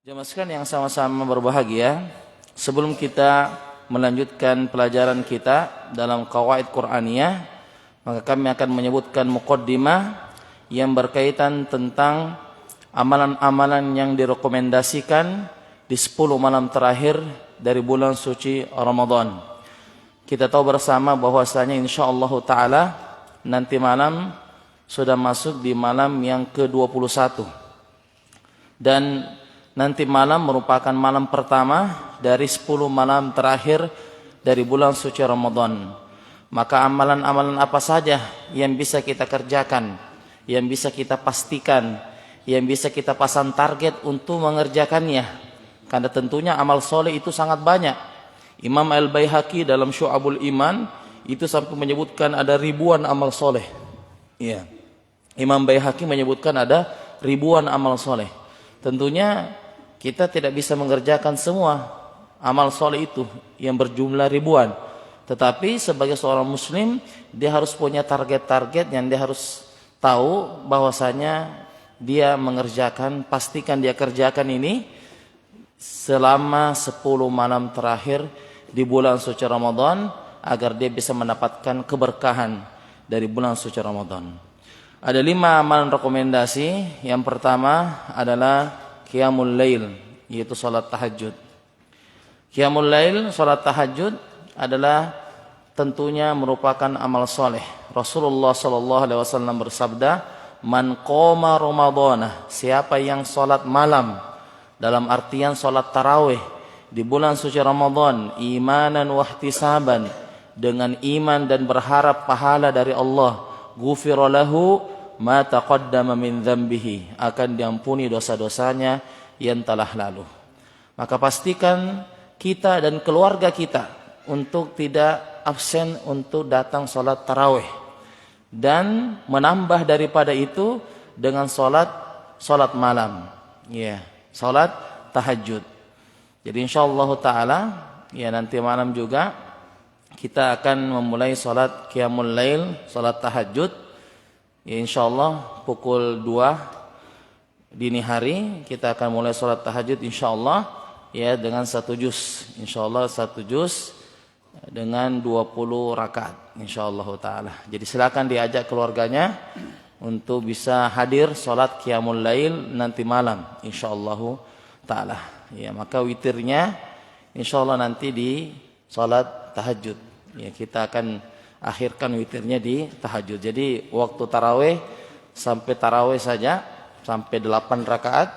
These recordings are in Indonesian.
Jemaah sekalian yang sama-sama berbahagia, sebelum kita melanjutkan pelajaran kita dalam Qawaid Qur'aniyah, maka kami akan menyebutkan muqaddimah yang berkaitan tentang amalan-amalan yang direkomendasikan di 10 malam terakhir dari bulan suci Ramadan. Kita tahu bersama bahwasanya insyaallah taala nanti malam sudah masuk di malam yang ke-21. Dan nanti malam merupakan malam pertama dari 10 malam terakhir dari bulan suci Ramadan. Maka amalan-amalan apa saja yang bisa kita kerjakan, yang bisa kita pastikan, yang bisa kita pasang target untuk mengerjakannya. Karena tentunya amal soleh itu sangat banyak. Imam Al-Baihaqi dalam Syu'abul Iman itu sampai menyebutkan ada ribuan amal soleh. Ya. Imam Baihaqi menyebutkan ada ribuan amal soleh. Tentunya kita tidak bisa mengerjakan semua amal soleh itu yang berjumlah ribuan. Tetapi sebagai seorang muslim, dia harus punya target-target yang dia harus tahu bahwasanya dia mengerjakan, pastikan dia kerjakan ini selama 10 malam terakhir di bulan suci Ramadan agar dia bisa mendapatkan keberkahan dari bulan suci Ramadan. Ada 5 amalan rekomendasi. Yang pertama adalah Qiyamul Lail, yaitu salat tahajud. Qiyamul Lail, salat tahajud adalah tentunya merupakan amal soleh. Rasulullah SAW bersabda, "Man qoma Ramadana," siapa yang salat malam, dalam artian salat tarawih di bulan suci Ramadan, imanan wa ihtisaban, dengan iman dan berharap pahala dari Allah, ghufira lahu ma taqaddama min dzambihi, akan diampuni dosa-dosanya yang telah lalu. Maka pastikan kita dan keluarga kita untuk tidak absen untuk datang salat tarawih, dan menambah daripada itu dengan salat malam, ya, salat tahajud. Jadi insyaallah taala ya nanti malam juga kita akan memulai salat qiyamul lail, salat tahajud. Ya, insyaallah pukul 2 dini hari kita akan mulai salat tahajud insyaallah ya dengan 1 juz. Insyaallah 1 juz dengan 20 rakaat insyaallah taala. Jadi silakan diajak keluarganya untuk bisa hadir salat qiyamul lail nanti malam insyaallah taala. Ya, maka witirnya insyaallah nanti di salat tahajud. Ya, kita akan akhirkan witirnya di tahajud. Jadi waktu tarawih sampai tarawih saja sampai 8 rakaat.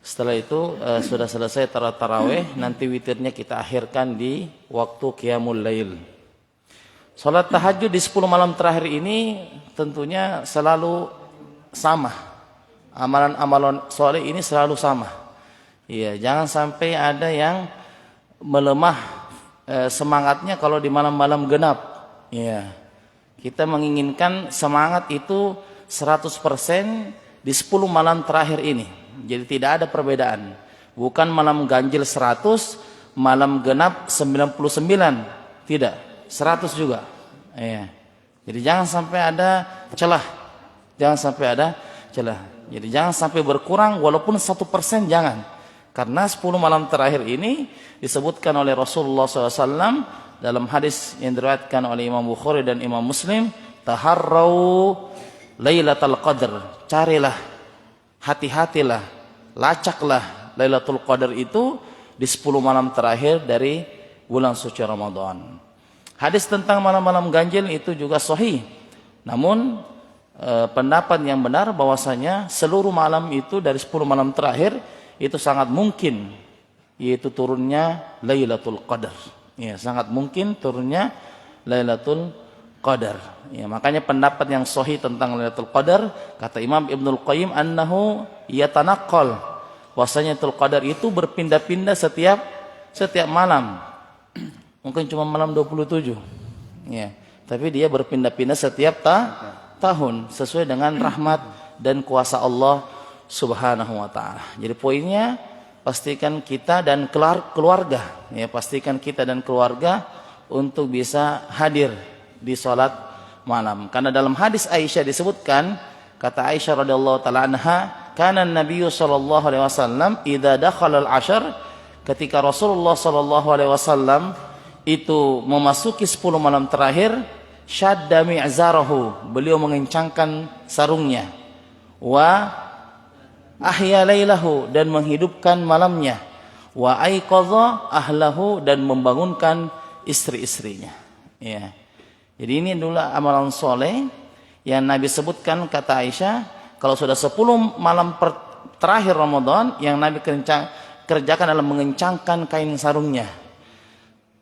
Setelah itu sudah selesai tarawih, nanti witirnya kita akhirkan di waktu qiyamul lail. Salat tahajud di 10 malam terakhir ini tentunya selalu sama. Amalan-amalan soleh ini selalu sama. Iya, jangan sampai ada yang melemah semangatnya kalau di malam-malam genap. Ya, kita menginginkan semangat itu 100% di 10 malam terakhir ini. Jadi tidak ada perbedaan. Bukan malam ganjil 100, malam genap 99. Tidak, 100 juga. Ya. Jadi jangan sampai ada celah. Jangan sampai ada celah. Jadi jangan sampai berkurang walaupun 1% jangan. Karena 10 malam terakhir ini disebutkan oleh Rasulullah SAW dalam hadis yang diriwayatkan oleh Imam Bukhari dan Imam Muslim, taharrau Lailatul Qadar, carilah, hati-hatilah, lacaklah Lailatul Qadar itu di 10 malam terakhir dari bulan suci Ramadan. Hadis tentang malam-malam ganjil itu juga sahih. Namun pendapat yang benar bahwasanya seluruh malam itu dari 10 malam terakhir itu sangat mungkin yaitu turunnya Lailatul Qadar. Ya, sangat mungkin turunnya Lailatul Qadar. Ya, makanya pendapat yang sahih tentang Lailatul Qadar, kata Imam Ibnul Qayyim, annahu yatanaqqal, bahwasanya Lailatul Qadar itu berpindah-pindah setiap malam. Mungkin cuma malam 27. Ya, tapi dia berpindah-pindah setiap tahun sesuai dengan rahmat dan kuasa Allah Subhanahu wa taala. Jadi poinnya pastikan kita dan keluarga, ya, pastikan kita dan keluarga untuk bisa hadir di salat malam. Karena dalam hadis Aisyah disebutkan, kata Aisyah radhiyallahu taala anha, kana Nabi sallallahu alaihi wasallam idza dakhala al-ashr, ketika Rasulullah sallallahu alaihi wasallam itu memasuki 10 malam terakhir, syadda mi'zarahu, beliau mengencangkan sarungnya, wa ahya lailahu, dan menghidupkan malamnya, wa aiqadha ahlahu, dan membangunkan istri-istrinya. Ya. Jadi ini dulu amalan soleh yang Nabi sebutkan, kata Aisyah, kalau sudah 10 malam terakhir Ramadan, yang Nabi kerjakan adalah mengencangkan kain sarungnya.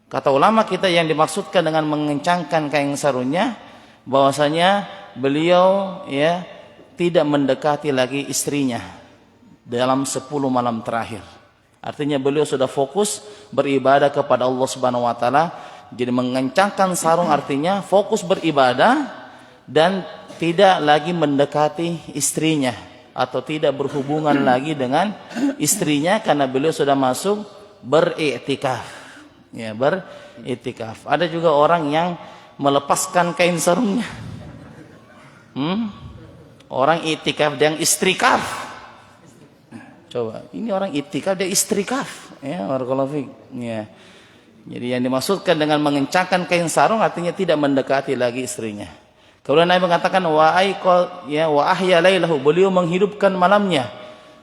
Kata ulama kita, yang dimaksudkan dengan mengencangkan kain sarungnya, bahwasanya beliau ya tidak mendekati lagi istrinya dalam 10 malam terakhir. Artinya beliau sudah fokus beribadah kepada Allah Subhanahu wa taala. Jadi mengencangkan sarung artinya fokus beribadah dan tidak lagi mendekati istrinya atau tidak berhubungan lagi dengan istrinya, karena beliau sudah masuk beriktikaf. Ya, beriktikaf. Ada juga orang yang melepaskan kain sarungnya. Orang iktikaf yang istrikaf. Coba, ini orang iktikaf dia istrikaf. Ya, barakallahu fiik. Ya. Jadi yang dimaksudkan dengan mengencangkan kain sarung artinya tidak mendekati lagi istrinya. Kemudian Nabi mengatakan wa ahya lailahu, beliau menghidupkan malamnya.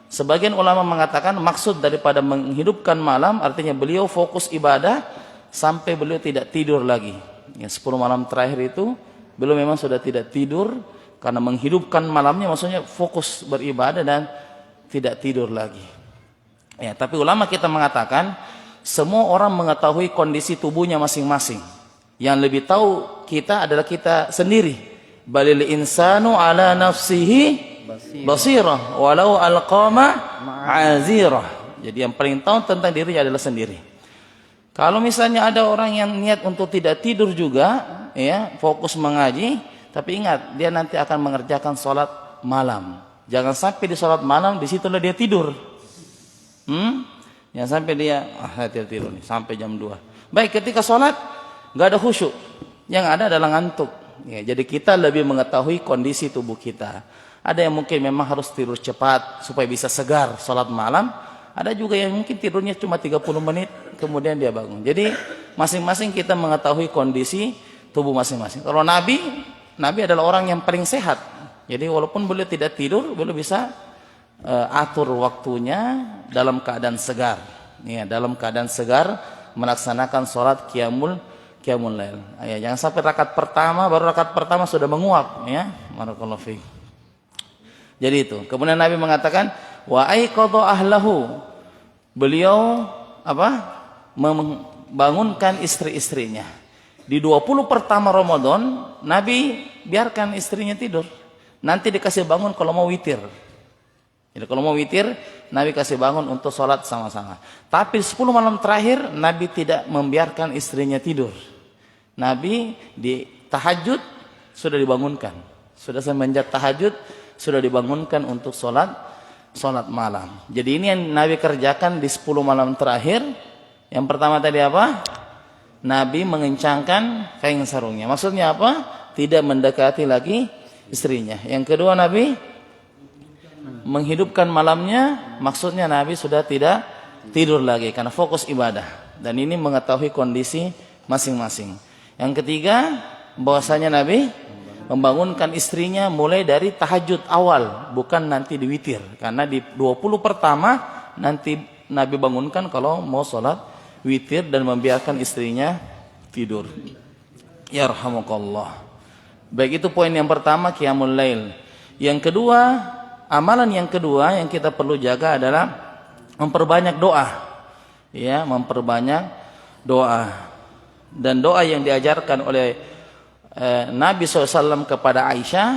Sebagian ulama mengatakan maksud daripada menghidupkan malam artinya beliau fokus ibadah sampai beliau tidak tidur lagi. Ya, 10 malam terakhir itu beliau memang sudah tidak tidur, karena menghidupkan malamnya maksudnya fokus beribadah dan tidak tidur lagi. Ya, tapi ulama kita mengatakan semua orang mengetahui kondisi tubuhnya masing-masing. Yang lebih tahu kita adalah kita sendiri. Balil insanu ala nafsihi basirah walau alqama azirah. Jadi yang paling tahu tentang dirinya adalah sendiri. Kalau misalnya ada orang yang niat untuk tidak tidur juga, ya, fokus mengaji, tapi ingat dia nanti akan mengerjakan sholat malam. Jangan sampai di sholat malam disitulah dia tidur. Jangan sampai dia tidur nih sampai jam 2. Baik, ketika sholat nggak ada khusyuk, yang ada adalah ngantuk. Ya, jadi kita lebih mengetahui kondisi tubuh kita. Ada yang mungkin memang harus tidur cepat supaya bisa segar sholat malam. Ada juga yang mungkin tidurnya cuma 30 menit kemudian dia bangun. Jadi masing-masing kita mengetahui kondisi tubuh masing-masing. Kalau Nabi adalah orang yang paling sehat. Jadi walaupun beliau tidak tidur, beliau bisa atur waktunya dalam keadaan segar. Ya, dalam keadaan segar melaksanakan sholat qiyamul lail. Ya, jangan sampai baru rakaat pertama sudah menguap, ya. Barakallahu fiik. Jadi itu. Kemudian Nabi mengatakan wa aiqadha ahlahu. Beliau membangunkan istri-istrinya. Di 20 pertama Ramadan, Nabi biarkan istrinya tidur. Nanti dikasih bangun kalau mau witir. Jadi kalau mau witir, Nabi kasih bangun untuk sholat sama-sama. Tapi 10 malam terakhir, Nabi tidak membiarkan istrinya tidur. Nabi di tahajud sudah dibangunkan. Sudah semenjak tahajud, sudah dibangunkan untuk sholat malam. Jadi ini yang Nabi kerjakan di 10 malam terakhir. Yang pertama tadi apa? Nabi mengencangkan kain sarungnya. Maksudnya apa? Tidak mendekati lagi istrinya. Yang kedua, Nabi menghidupkan malamnya, maksudnya Nabi sudah tidak tidur lagi karena fokus ibadah. Dan ini mengetahui kondisi masing-masing. Yang ketiga, bahwasanya Nabi membangunkan istrinya mulai dari tahajud awal, bukan nanti di witir. Karena di 20 pertama nanti Nabi bangunkan kalau mau sholat witir dan membiarkan istrinya tidur. Yarhamukallah. Baik, itu poin yang pertama, qiyamul lail. Yang kedua, amalan yang kedua yang kita perlu jaga adalah memperbanyak doa. Ya, memperbanyak doa. Dan doa yang diajarkan oleh Nabi SAW kepada Aisyah,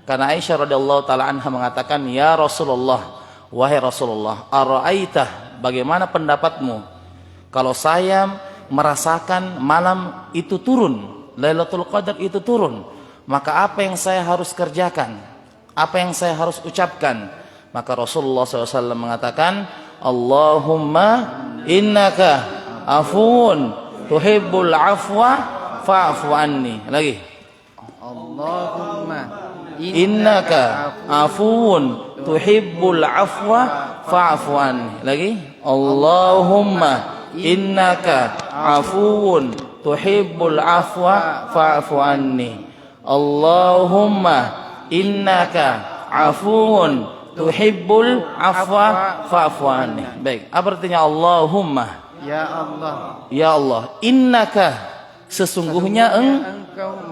karena Aisyah radhiyallahu taala anha mengatakan, ya Rasulullah, wahai Rasulullah, ara'aita, bagaimana pendapatmu kalau saya merasakan malam itu turun, Lailatul Qadar itu turun, maka apa yang saya harus kerjakan? Apa yang saya harus ucapkan? Maka Rasulullah SAW mengatakan, Allahumma innaka afuun tuhibbul afwa fa'fu anni. Lagi. Allahumma innaka afuwun tuhibbul afwa fa'fu anni. Lagi, Allahumma innaka afuwun tuhibbul afwa fa'fu anni. Allahumma innaka afuwun tuhibbul afwa fa'fu anni. Baik, apa artinya Allahumma? Ya Allah. Ya Allah, innaka sesungguhnya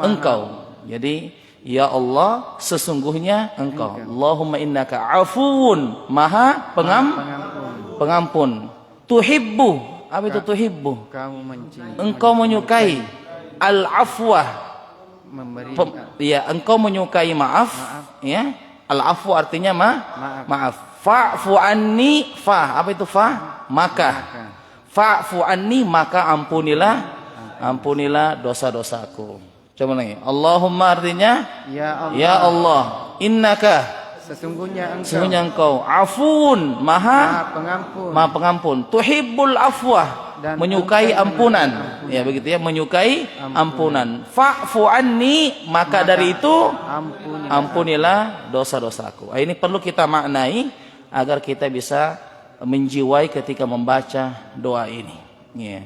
engkau. Jadi ya Allah sesungguhnya engkau. Allahumma innaka afuwun, maha pengampun. Tuhibbu, apa itu tuhibbu? Engkau menyukai al-afwa, ya, engkau menyukai maaf. Ya, al-afwa artinya maaf. Fa'fu anni, apa itu maka. Fa'fu anni, maka ampunilah dosa-dosaku. Coba lagi. Allahumma artinya ya Allah. Innaka sesungguhnya engkau afuun, maha pengampun. Tuhibbul afwa, menyukai ampunan. Ya begitu ya, menyukai ampunan. Fa'fu anni, maka dari itu ampunilah dosa-dosaku. Ini perlu kita maknai agar kita bisa menjiwai ketika membaca doa ini. Ya.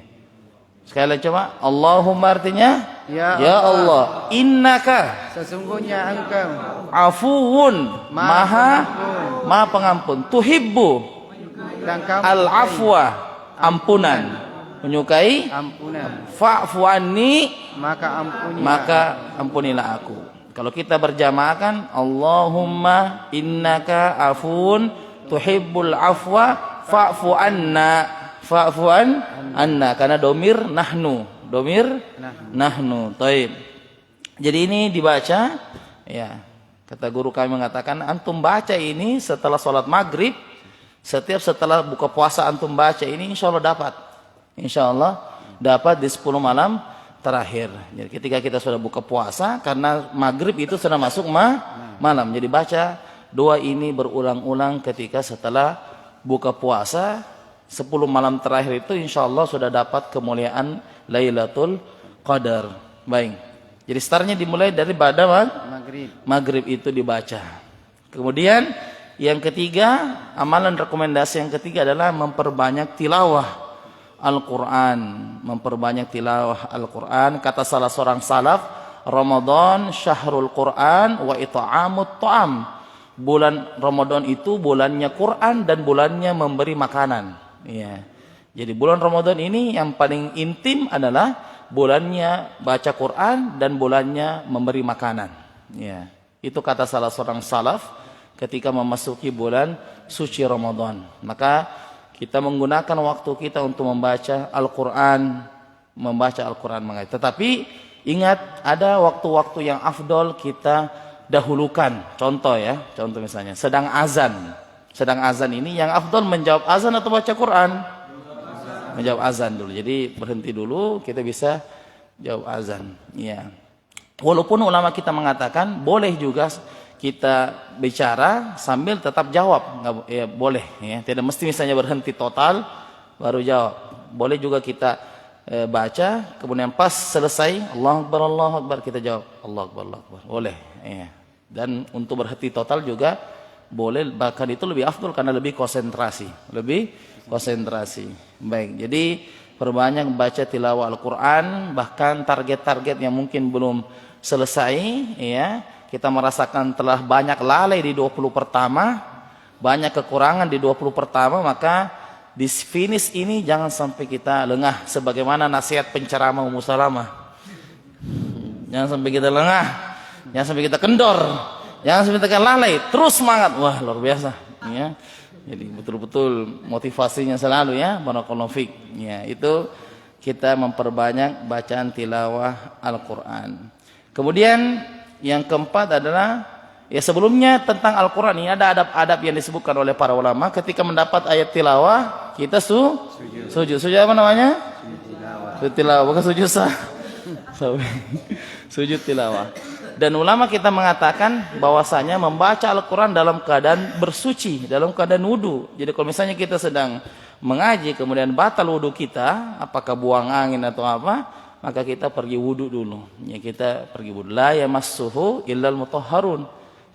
Sekali lagi coba. Allahumma artinya ya Allah. Innaka sesungguhnya engkau afuwun, maha pengampun. Tuhibbu al-afwa, ampunan, menyukai ampunan. Fa'fu anni, maka ampunilah aku. Kalau kita berjamaah kan Allahumma innaka afuwun tuhibbul afwa fa'fu anna. Karena domir nahnu. Taib. Jadi ini dibaca, ya, kata guru kami mengatakan antum baca ini setelah sholat maghrib. Setelah buka puasa antum baca ini, insya Allah dapat di 10 malam terakhir. Jadi ketika kita sudah buka puasa, karena maghrib itu sudah masuk malam, jadi baca doa ini berulang-ulang ketika setelah buka puasa. 10 malam terakhir itu insya Allah sudah dapat kemuliaan Lailatul Qadar. Baik. Jadi startnya dimulai dari pada maghrib itu dibaca. Kemudian yang ketiga, amalan rekomendasi yang ketiga adalah memperbanyak tilawah Al-Quran. Kata salah seorang salaf, Ramadan syahrul Quran wa it'amut ta'am. Bulan Ramadan itu bulannya Quran dan bulannya memberi makanan. Ya. Jadi bulan Ramadan ini yang paling intim adalah bulannya baca Quran dan bulannya memberi makanan. Ya. Itu kata salah seorang salaf ketika memasuki bulan suci Ramadan. Maka kita menggunakan waktu kita untuk membaca Al-Quran, Tetapi ingat, ada waktu-waktu yang afdol kita dahulukan. Contoh misalnya sedang azan ini yang afdol menjawab azan atau baca Quran? Menjawab azan dulu. Jadi berhenti dulu, kita bisa jawab azan. Ya. Walaupun ulama kita mengatakan boleh juga kita bicara sambil tetap jawab, ya boleh. Ya. Tidak mesti misalnya berhenti total baru jawab. Boleh juga kita baca, kemudian pas selesai Allahu Akbar kita jawab Allahu Akbar. Boleh. Ya. Dan untuk berhenti total juga boleh, bahkan itu lebih afdol karena lebih konsentrasi. Baik, jadi perbanyak baca tilawah Al-Quran, bahkan target-target yang mungkin belum selesai, ya, kita merasakan telah banyak lalai di 20 pertama, banyak kekurangan di 20 pertama, maka di finish ini jangan sampai kita lengah sebagaimana nasihat penceramah Ummu Salamah. Jangan sampai kita lengah, jangan sampai kita kendor, jangan sampai kita lalai, terus semangat. Wah, luar biasa, ya. Jadi betul-betul motivasinya selalu, ya. Barakallahu fiik. Ya, itu kita memperbanyak bacaan tilawah Al-Qur'an. Kemudian yang keempat adalah, ya, sebelumnya tentang Al-Qur'an ini ada adab-adab yang disebutkan oleh para ulama. Ketika mendapat ayat tilawah, kita sujud. Sujud apa namanya? Sujud tilawah, bukan sujud sah. Sujud tilawah. Dan ulama kita mengatakan bahwasanya membaca Al-Quran dalam keadaan bersuci, dalam keadaan wudu. Jadi kalau misalnya kita sedang mengaji kemudian batal wudu kita, apakah buang angin atau apa, maka kita pergi wudu dulu. Ya, kita pergi wudu. La yamassuhu illal mutahharun.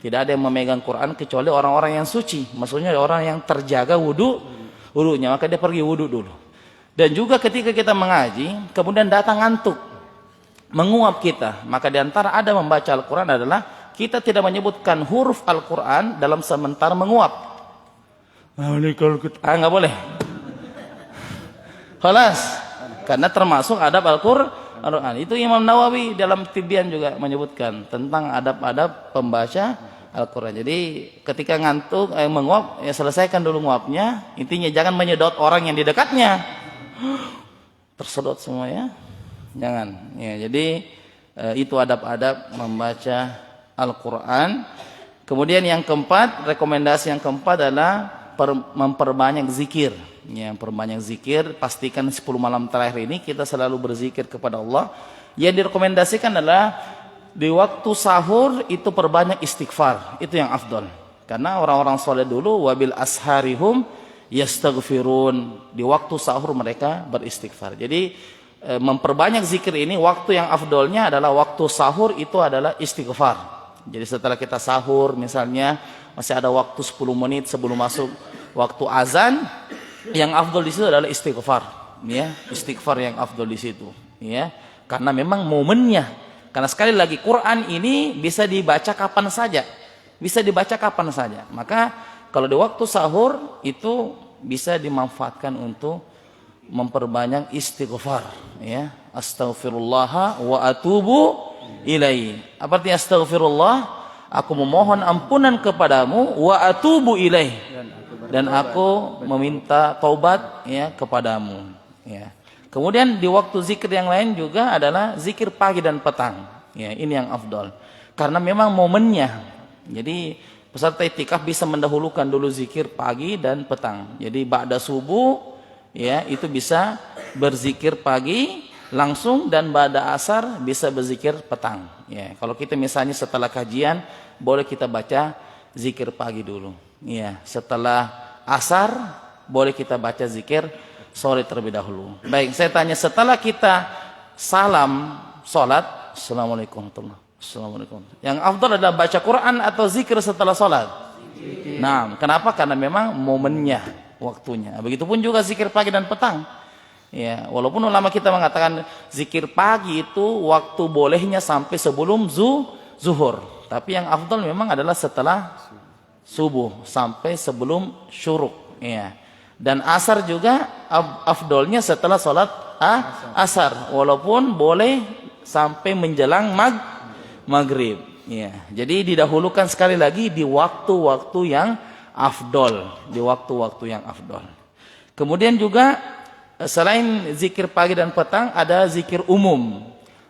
Tidak ada yang memegang Quran kecuali orang-orang yang suci. Maksudnya orang yang terjaga wudunya, maka dia pergi wudu dulu. Dan juga ketika kita mengaji, kemudian datang ngantuk, menguap kita, maka diantara ada membaca Al-Quran adalah kita tidak menyebutkan huruf Al-Quran dalam sementara menguap. Nggak boleh. Khalas. Karena termasuk adab Al-Quran. Itu Imam Nawawi dalam Tibyan juga menyebutkan tentang adab-adab pembaca Al-Quran. Jadi ketika ngantuk, menguap, ya selesaikan dulu nguapnya. Intinya jangan menyedot orang yang di dekatnya. Tersedot semua ya. Jangan. Ya, jadi itu adab-adab membaca Al-Quran. Kemudian yang keempat, rekomendasi yang keempat adalah memperbanyak zikir. Ya, perbanyak zikir. Pastikan 10 malam terakhir ini kita selalu berzikir kepada Allah. Yang direkomendasikan adalah di waktu sahur itu perbanyak istighfar. Itu yang afdol. Karena orang-orang soleh dulu wabil asharihum yastaghfirun. Di waktu sahur mereka beristighfar. Jadi memperbanyak zikir ini, waktu yang afdolnya adalah waktu sahur itu adalah istighfar. Jadi setelah kita sahur misalnya masih ada waktu 10 menit sebelum masuk waktu azan, yang afdol di situ adalah istighfar, ya. Istighfar yang afdol di situ, ya. Karena memang momennya. Karena sekali lagi Quran ini bisa dibaca kapan saja. Bisa dibaca kapan saja. Maka kalau di waktu sahur itu bisa dimanfaatkan untuk memperbanyak istighfar, ya. Astaghfirullah wa atubu ilaihi. Apa artinya astaghfirullah? Aku memohon ampunan kepadamu, wa atubu ilaihi, dan aku meminta taubat, ya, kepadamu, ya. Kemudian di waktu zikir yang lain juga adalah zikir pagi dan petang, ya. Ini yang afdal karena memang momennya. Jadi peserta itikaf bisa mendahulukan dulu zikir pagi dan petang. Jadi ba'da subuh, ya, itu bisa berzikir pagi langsung, dan ba'da asar bisa berzikir petang, ya. Kalau kita misalnya setelah kajian boleh kita baca zikir pagi dulu, ya. Setelah asar boleh kita baca zikir sore terlebih dahulu. Baik, saya tanya, setelah kita salam salat, assalamualaikum warahmatullahi wabarakatuh, assalamualaikum, yang afdal adalah baca Quran atau zikir setelah salat? Nah, kenapa? Karena memang momennya, waktunya. Begitupun juga zikir pagi dan petang. Ya, walaupun ulama kita mengatakan zikir pagi itu waktu bolehnya sampai sebelum zuhur, tapi yang afdal memang adalah setelah subuh sampai sebelum syuruk, ya. Dan asar juga afdalnya setelah salat asar, walaupun boleh sampai menjelang maghrib, ya. Jadi didahulukan sekali lagi di waktu-waktu yang afdal, di waktu-waktu yang afdal. Kemudian juga selain zikir pagi dan petang ada zikir umum.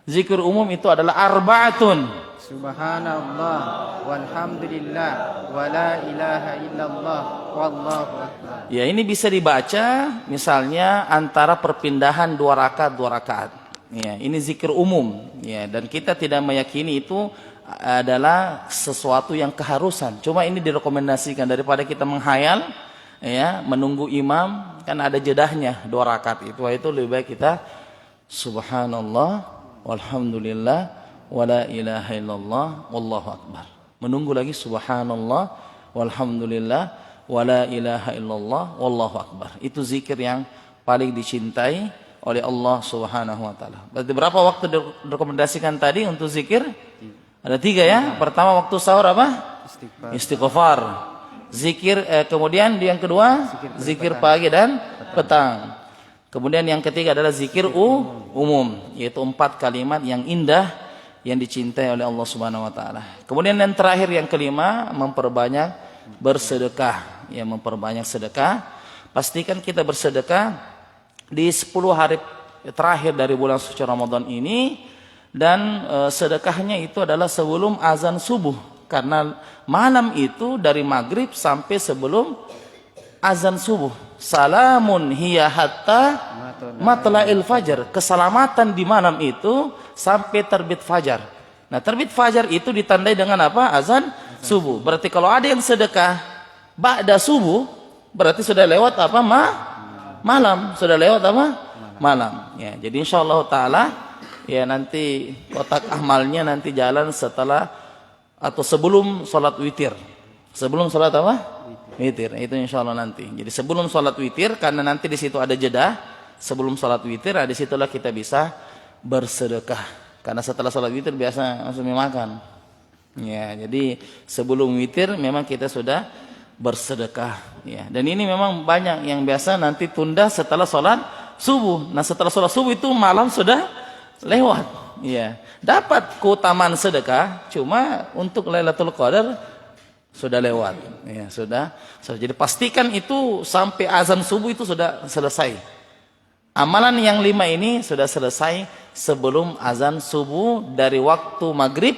Zikir umum itu adalah arba'atun. Subhanallah walhamdulillah wa la ilaha illallah wallahu akbar. Ya, ini bisa dibaca misalnya antara perpindahan 2 rakaat. Ya, ini zikir umum, ya, dan kita tidak meyakini itu adalah sesuatu yang keharusan. Cuma ini direkomendasikan daripada kita menghayal, ya, menunggu imam, kan ada jedahnya 2 rakaat itu lebih baik kita subhanallah walhamdulillah wala ilaha illallah wallahu akbar. Menunggu lagi subhanallah walhamdulillah wala ilaha illallah wallahu akbar. Itu zikir yang paling dicintai oleh Allah Subhanahu wa taala. Berarti berapa waktu direkomendasikan tadi untuk zikir? Ada 3, ya. Pertama waktu sahur apa? Istighfar. Zikir, kemudian yang kedua zikir pagi dan petang. Kemudian yang ketiga adalah zikir umum, yaitu 4 kalimat yang indah yang dicintai oleh Allah Subhanahu wa taala. Kemudian yang terakhir yang kelima, memperbanyak bersedekah, ya, memperbanyak sedekah. Pastikan kita bersedekah di 10 hari terakhir dari bulan suci Ramadan ini, dan sedekahnya itu adalah sebelum azan subuh, karena malam itu dari maghrib sampai sebelum azan subuh. Salamun hiya hatta matla'il fajar. Keselamatan di malam itu sampai terbit fajar. Nah, terbit fajar itu ditandai dengan apa? Azan subuh. Berarti kalau ada yang sedekah ba'da subuh, berarti sudah lewat apa? Malam. Sudah lewat apa? Malam. Ya, jadi insyaallah taala, ya, nanti kotak amalnya nanti jalan setelah atau sebelum sholat witir. Sebelum sholat apa? Witir. Itu insya Allah nanti. Jadi sebelum sholat witir, karena nanti di situ ada jeda. Sebelum sholat witir, di situlah kita bisa bersedekah. Karena setelah sholat witir biasa langsung makan. Ya, jadi sebelum witir memang kita sudah bersedekah. Ya, dan ini memang banyak yang biasa nanti tunda setelah sholat subuh. Nah, setelah sholat subuh itu malam sudah lewat. Ya, dapat keutamaan sedekah, cuma untuk Lailatul Qadar sudah lewat. Ya, sudah. Jadi pastikan itu sampai azan subuh itu sudah selesai. Amalan yang 5 ini sudah selesai sebelum azan subuh, dari waktu maghrib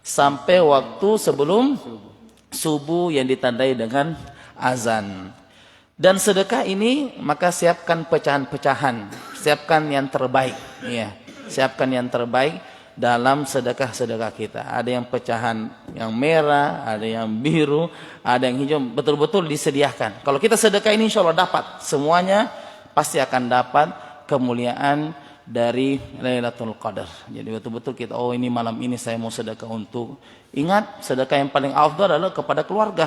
sampai waktu sebelum subuh yang ditandai dengan azan. Dan sedekah ini maka siapkan pecahan-pecahan, siapkan yang terbaik, ya. Siapkan yang terbaik dalam sedekah-sedekah kita. Ada yang pecahan yang merah, ada yang biru, ada yang hijau, betul-betul disediakan. Kalau kita sedekah ini insya Allah dapat semuanya, pasti akan dapat kemuliaan dari Lailatul Qadar. Jadi betul-betul kita, oh ini malam ini saya mau sedekah untuk, ingat sedekah yang paling afdal adalah kepada keluarga.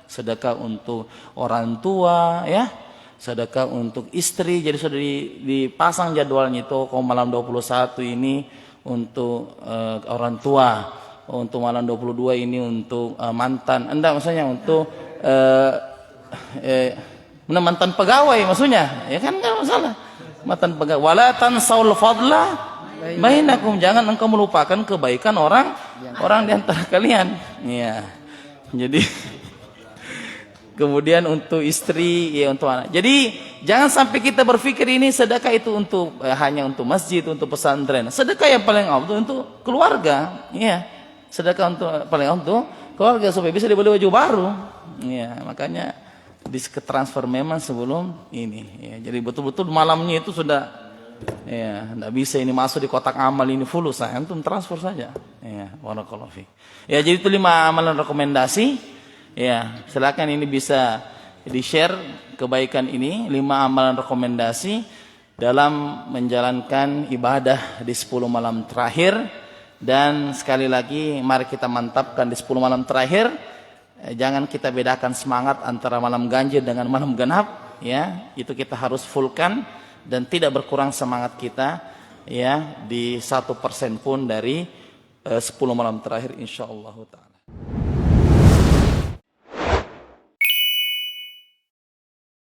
Sedekah untuk orang tua, ya. Sedekah untuk istri. Jadi sudah dipasang jadwalnya itu, kalau malam 21 ini untuk orang tua, untuk malam 22 ini untuk mantan. Enggak, maksudnya untuk mantan pegawai maksudnya. Ya kan enggak masalah. Mantan pegawai. Wala tansaul fadla bainakum, jangan engkau melupakan kebaikan orang di antara kalian. Ya. Jadi kemudian untuk istri, ya untuk anak. Jadi jangan sampai kita berpikir ini sedekah itu untuk hanya untuk masjid, untuk pesantren. Sedekah yang paling afdal untuk keluarga, ya. Sedekah untuk paling afdal keluarga supaya bisa dibeli baju baru. Ya, makanya transfer memang sebelum ini. Ya, jadi betul-betul malamnya itu sudah, ya, enggak bisa ini masuk di kotak amal ini full, saya antum transfer saja. Ya, barakallahu fiik. Ya, jadi itu 5 amalan rekomendasi. Ya, silakan ini bisa di-share kebaikan ini, 5 amalan rekomendasi dalam menjalankan ibadah di 10 malam terakhir. Dan sekali lagi mari kita mantapkan di 10 malam terakhir, jangan kita bedakan semangat antara malam ganjil dengan malam genap, ya. Itu kita harus fullkan dan tidak berkurang semangat kita, ya, di 1% pun dari 10 malam terakhir insyaallah ta'ala.